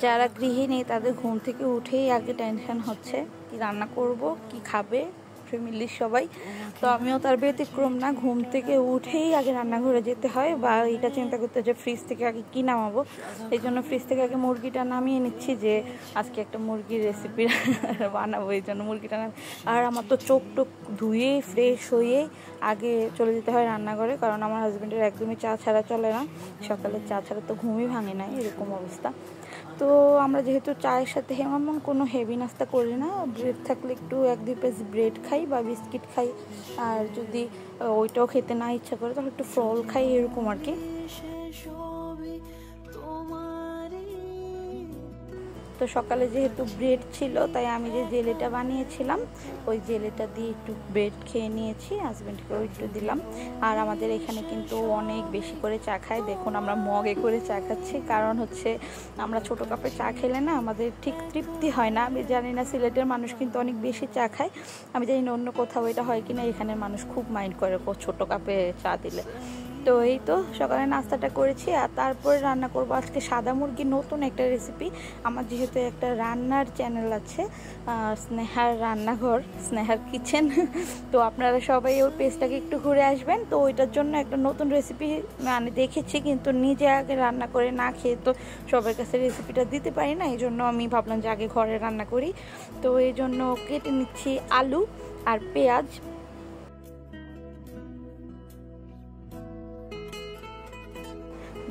যারা গৃহিণী তাদের ঘুম থেকে উঠেই আগে টেনশন হচ্ছে কি রান্না করব, কি খাবে ফ্যামিলির সবাই। তো আমিও তার ব্যতিক্রম না, ঘুম থেকে উঠেই আগে রান্নাঘরে যেতে হয় বা এটা চিন্তা করতে যে ফ্রিজ থেকে আগে কি নামাবো। এই জন্য ফ্রিজ থেকে আগে মুরগিটা নামিয়ে নিচ্ছি যে আজকে একটা মুরগির রেসিপি বানাবো, এই জন্য মুরগিটা আর আমার তো চোখ টোক ধুয়ে ফ্রেশ হয়ে আগে চলে যেতে হয় রান্নাঘরে, কারণ আমার হাজব্যান্ডের একদমই চা ছাড়া চলে না, সকালে চা ছাড়া তো ঘুমই ভাঙে না, এরকম অবস্থা। তো আমরা যেহেতু চায়ের সাথে এমন কোনো হেভি নাস্তা করি না, ব্রেড থাকলে একটু 1-2 পিস ব্রেড খাই বা বিস্কিট খাই, আর যদি ওইটাও খেতে না ইচ্ছা করে তাহলে একটু ফল খাই, এরকম আর কি। তো সকালে যেহেতু ব্রেড ছিল তাই আমি যে জেলেটা বানিয়েছিলাম ওই জেলেটা দিয়ে একটু ব্রেড খেয়ে নিয়েছি, হাজব্যান্ডকেও একটু দিলাম। আর আমাদের এখানে কিন্তু অনেক বেশি করে চা খায়, দেখুন আমরা মগে করে চা খাচ্ছি, কারণ হচ্ছে আমরা ছোটো কাপে চা খেলে না আমাদের ঠিক তৃপ্তি হয় না। আমি জানি না সিলেটের মানুষ কিন্তু অনেক বেশি চা খায়, আমি জানি না অন্য কোথাও এটা হয় কিনা, এখানের মানুষ খুব মাইন্ড করে ছোটো কাপে চা দিলে। তো এই তো সকালে নাস্তাটা করেছি আর তারপরে রান্না করবো আজকে সাদা মুরগির নতুন একটা রেসিপি। আমার যেহেতু একটা রান্নার চ্যানেল আছে স্নেহার রান্নাঘর, স্নেহার কিচেন, তো আপনারা সবাই ওই পেজটাকে একটু ঘুরে আসবেন। তো ওইটার জন্য একটা নতুন রেসিপি আমি দেখেছি, কিন্তু নিজে আগে রান্না করে না খেয়ে তো সবার কাছে রেসিপিটা দিতে পারি না, এই জন্য আমি ভাবলাম যে আগে ঘরে রান্না করি। তো এই জন্য কেটে নিচ্ছি আলু আর পেঁয়াজ।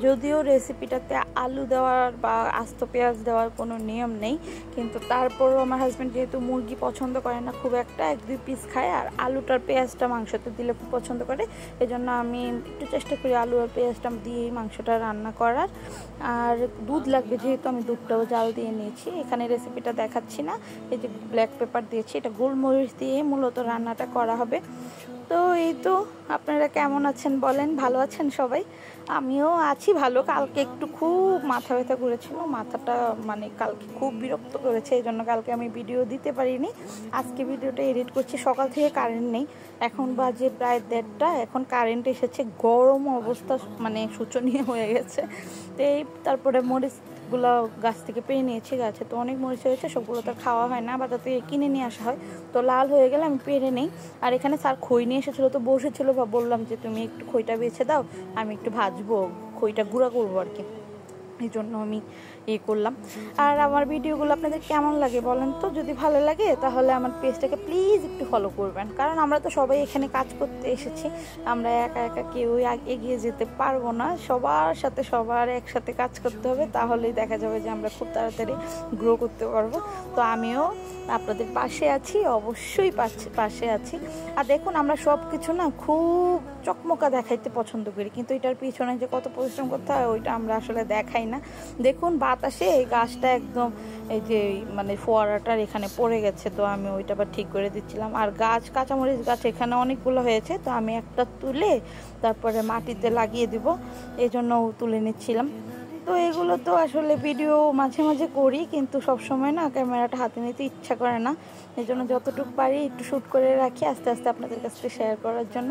যদিও রেসিপিটাতে আলু দেওয়ার বা আস্ত পেঁয়াজ দেওয়ার কোনো নিয়ম নেই, কিন্তু তারপরও আমার হাজব্যান্ড যেহেতু মুরগি পছন্দ করে না খুব একটা, 1-2 পিস খায়, আর আলুটার পেঁয়াজটা মাংসতে দিলে খুব পছন্দ করে, এজন্য আমি একটু চেষ্টা করি আলু আর পেঁয়াজটা দিয়েই মাংসটা রান্না করার। আর দুধ লাগবে, যেহেতু আমি দুধটাও জাল দিয়ে নিয়েছি, এখানে রেসিপিটা দেখাচ্ছি না, এই যে ব্ল্যাক পেপার দিয়েছি, এটা গোলমরিচ দিয়ে মূলত রান্নাটা করা হবে। তো এই তো আপনারা কেমন আছেন বলেন, ভালো আছেন সবাই? আমিও আছি ভালো। কালকে একটু খুব মাথা ব্যথা করেছিল, মাথাটা মানে কালকে খুব বিরক্ত করেছে, এই জন্য কালকে আমি ভিডিও দিতে পারিনি। আজকে ভিডিওটা এডিট করছি, সকাল থেকে কারেন্ট নেই, এখন বাজে প্রায় 1:30, এখন কারেন্ট এসেছে, গরম অবস্থা মানে শোচনীয় হয়ে গেছে। তো এই তারপরে মরিচগুলো গাছ থেকে পেয়ে নিয়েছি, গাছে তো অনেক মরিচ হয়েছে, সবগুলো তো খাওয়া হয় না, বাজার থেকে কিনে নিয়ে আসা হয়, তো লাল হয়ে গেলে আমি পেরে নেই। আর এখানে স্যার খই নিয়ে এসেছিলো, তো বসেছিল, বা বললাম যে তুমি একটু খইটা বেছে দাও, আমি একটু ভাজবো, খইটা গুঁড়া করবো আর কি, এই জন্য আমি করলাম। আর আমার ভিডিওগুলো আপনাদের কেমন লাগে বলেন তো, যদি ভালো লাগে তাহলে আমার পেজটাকে প্লিজ একটু ফলো করবেন, কারণ আমরা তো সবাই এখানে কাজ করতে এসেছি, আমরা একা একা কেউ এগিয়ে যেতে পারবো না, সবার সাথে সবার একসাথে কাজ করতে হবে, তাহলেই দেখা যাবে যে আমরা খুব তাড়াতাড়ি গ্রো করতে পারবো। তো আমিও আপনাদের পাশে আছি, অবশ্যই পাশে আছি। আর দেখুন আমরা সব কিছু না খুব চকমকা দেখাইতে পছন্দ করি, কিন্তু এটার পিছনে যে কত পরিশ্রম করতে হয় ওইটা আমরা আসলে দেখাই না। দেখুন বাতাসে এই গাছটা একদম এই যে মানে ফোয়ারাটার এখানে পড়ে গেছে, তো আমি ওইটা আবার ঠিক করে দিচ্ছিলাম। আর কাঁচামরিচ গাছ এখানে অনেকগুলো হয়েছে, তো আমি একটা তুলে তারপরে মাটিতে লাগিয়ে দিব, এই জন্য তুলে নিচ্ছিলাম। তো এগুলো তো আসলে ভিডিও মাঝে মাঝে করি, কিন্তু সবসময় না ক্যামেরাটা হাতে নিতে ইচ্ছা করে না, এই জন্য যতটুকু পারি একটু শ্যুট করে রাখি আস্তে আস্তে আপনাদের কাছে শেয়ার করার জন্য।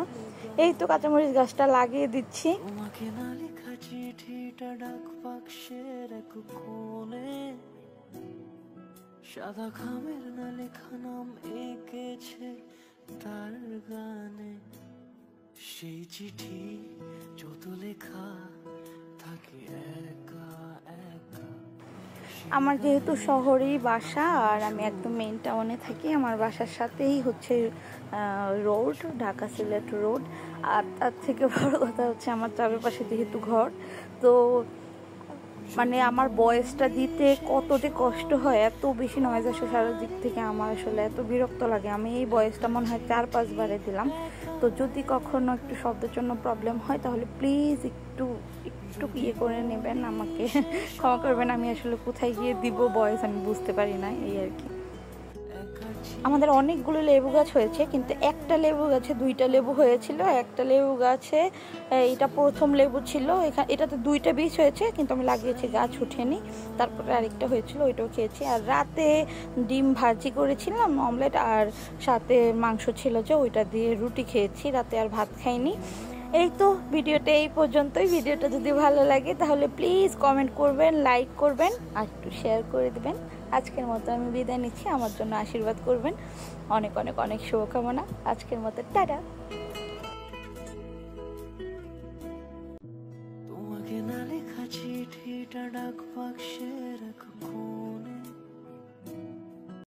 এই তো কাঁচামরিচ গাছটা লাগিয়ে দিচ্ছি। সাদা খামের না লেখা নাম এঁকেছে তার গানে, সেই চিঠি যত লেখা থাকে একা একা। আমার যেহেতু শহরেই বাসা আর আমি একদম মেইন টাউনে থাকি, আমার বাসার সাথেই হচ্ছে রোড, ঢাকা সিলেট রোড। আর তার থেকে বড় কথা হচ্ছে আমার চারপাশে যেহেতু ঘর, তো মানে আমার ভয়েসটা দিতে কত যে কষ্ট হয়, এত বেশি নয়েজ আসে চারিদিক থেকে, আমার আসলে এত বিরক্ত লাগে। আমি এই ভয়েসটা মনে হয় 4-5 বারে দিলাম, তো যদি কখনো একটু শব্দের জন্য প্রবলেম হয় তাহলে প্লিজ একটু করে নেবেন, আমাকে ক্ষমা করবেন। আমি আসলে কোথায় গিয়ে দিব ভয়েস আমি বুঝতে পারি না, এই আর কি। আমাদের অনেকগুলো লেবু গাছ হয়েছে, কিন্তু একটা লেবু গাছে 2টা লেবু হয়েছিল, একটা লেবু গাছে এটা প্রথম লেবু ছিল, এটাতে 2টা বীজ হয়েছে, কিন্তু আমি লাগিয়েছি গাছ উঠেনি, তারপরে আরেকটা হয়েছিল ওইটাও খেয়েছি। আর রাতে ডিম ভাজি করেছিলাম অমলেট, আর সাথে মাংস ছিল যে ওইটা দিয়ে রুটি খেয়েছি, রাতে আর ভাত খাইনি। এই তো ভিডিওটা এই পর্যন্তই। ভিডিওটা যদি ভালো লাগে তাহলে প্লিজ কমেন্ট করবেন, লাইক করবেন আর একটু শেয়ার করে দিবেন। আজকের মতো আমি বিদায় নিচ্ছি, আমার জন্য আশীর্বাদ করবেন। অনেক অনেক অনেক শুভকামনা। আজকের মতো টাটা। তোমাকে না লেখা চিঠিটা ডাক বাক্সে রাখবো।